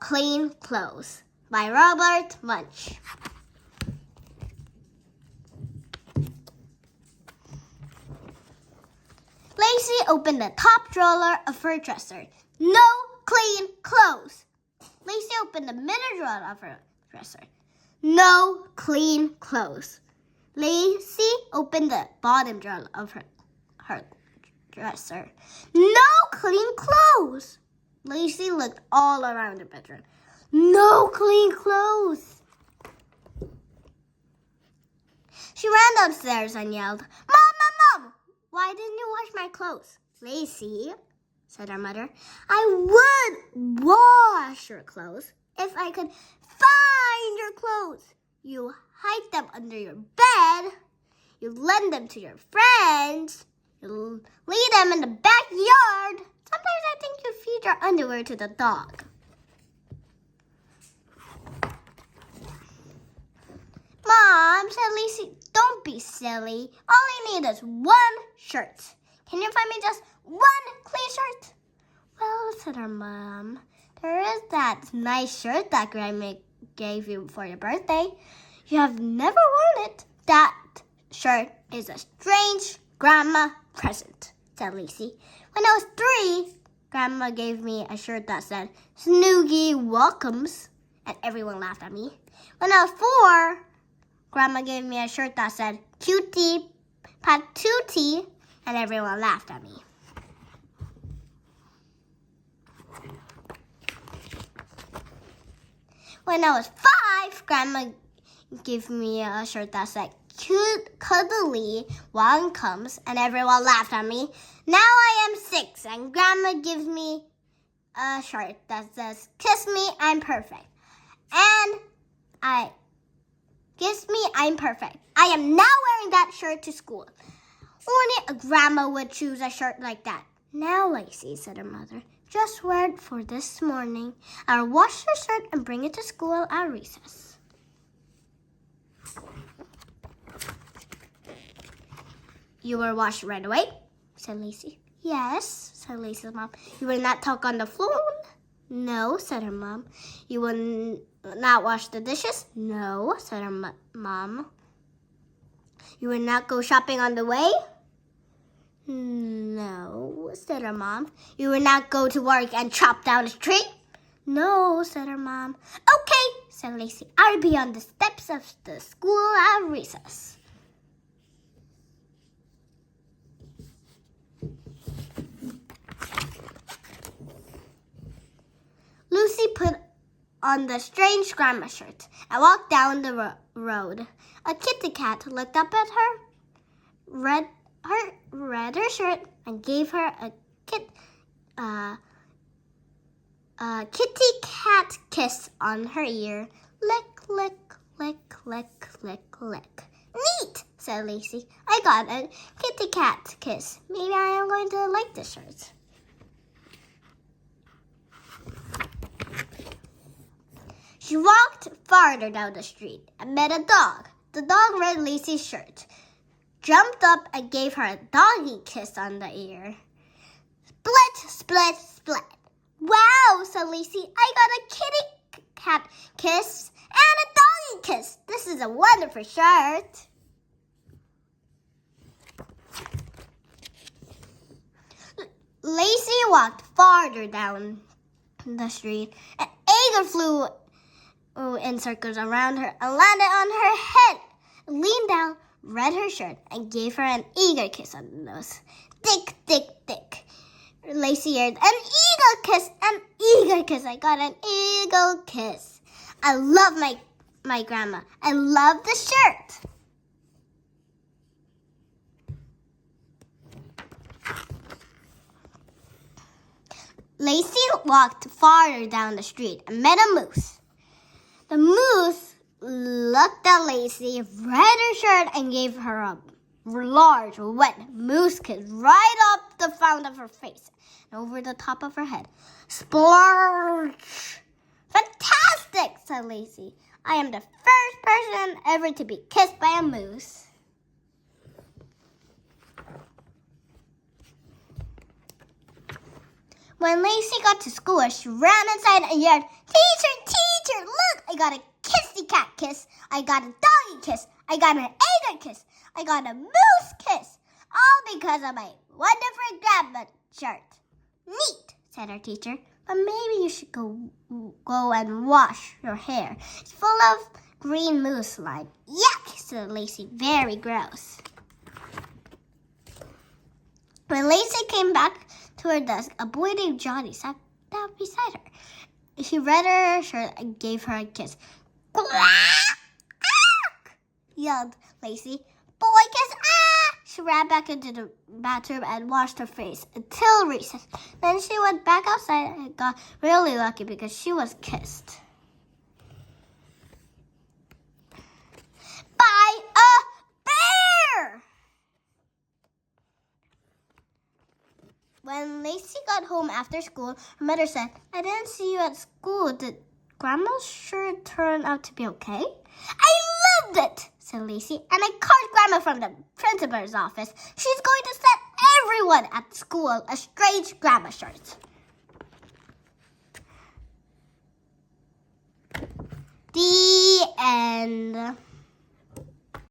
Clean Clothes by Robert Munsch. Lacey opened the top drawer of her dresser. No clean clothes. Lacey opened the middle drawer of her dresser. No clean clothes. Lacey opened the bottom drawer of her dresser. No clean clothes. Lacey looked all around the bedroom. No clean clothes. She ran upstairs and yelled, Mom! Why didn't you wash my clothes? Lacey, said her mother, I would wash your clothes if I could find your clothes. You hide them under your bed. You lend them to your friends. You leave them in the backyard. Sometimes I think you feed your underwear to the dog. Mom, said Lacey, don't be silly. All I need is one shirt. Can you find me just one clean shirt? Well, said her mom, there is that nice shirt that Grandma gave you for your birthday. You have never worn it. That shirt is a strange Grandma present, said Lacey. When I was 3, Grandma gave me a shirt that said, Snoogie welcomes, and everyone laughed at me. When I was 4, Grandma gave me a shirt that said, Cutie Patootie, and everyone laughed at me. When I was 5, Grandma gave me a shirt that said, Cute Cuddly One comes, and everyone laughed at me. Now I am 6, and Grandma gives me a shirt that says, Kiss me, I'm perfect. And I'm perfect. I am now wearing that shirt to school. Only a grandma would choose a shirt like that. Now, Lacey, said her mother, just wear it for this morning. I'll wash your shirt and bring it to school at recess. You were washed right away, said Lacey. Yes, said Lacey's mom. You will not talk on the phone? No, said her mom. You will not wash the dishes? No, said her mom. You will not go shopping on the way? No, said her mom. You will not go to work and chop down a tree? No, said her mom. Okay, said Lacey. I'll be on the steps of the school at recess. Lucy put on the strange grandma shirt and walked down the road. A kitty cat looked up at her, read her shirt, and gave her a kitty cat kiss on her ear. Lick, lick, lick, lick, lick, lick. Neat, said Lacey. I got a kitty cat kiss. Maybe I am going to like this shirt. She walked farther down the street and met a dog. The dog read Lacey's shirt, jumped up and gave her a doggy kiss on the ear. Split, split, split. Wow, said Lacey. I got a kitty cat kiss and a doggy kiss. This is a wonderful shirt. Lacey walked farther down the street. An eagle flew in circles around her and landed on her head. Leaned down, read her shirt, and gave her an eager kiss on the nose. Dick, dick, dick. Lacey yelled, an eagle kiss, an eager kiss. I got an eagle kiss. I love my grandma. I love the shirt. Lacey walked farther down the street and met a moose. The moose looked at Lacey, read her shirt, and gave her a large, wet moose kiss right up the front of her face and over the top of her head. Splurge! Fantastic, said Lacey. I am the first person ever to be kissed by a moose. When Lacey got to school, she ran inside and yelled, "Teacher, teacher, look! I got a kissy cat kiss. I got a doggy kiss. I got an egg kiss. I got a moose kiss. All because of my wonderful grandma shirt." "Neat," said her teacher. "But maybe you should go and wash your hair. It's full of green moose slime." "Yuck," said Lacey. "Very gross." When Lacey came back to her desk, a boy named Johnny sat down beside her. He read her shirt and gave her a kiss. "Quack! Yelled Lacey. "Boy kiss, ah!" She ran back into the bathroom and washed her face until recess. Then she went back outside and got really lucky because she was kissed by a bear. When Lacey got home after school, her mother said, "I didn't see you at school. Did Grandma's shirt turn out to be okay?" "I loved it," said Lacey, "and I called Grandma from the principal's office. She's going to send everyone at school a strange Grandma shirt." The end.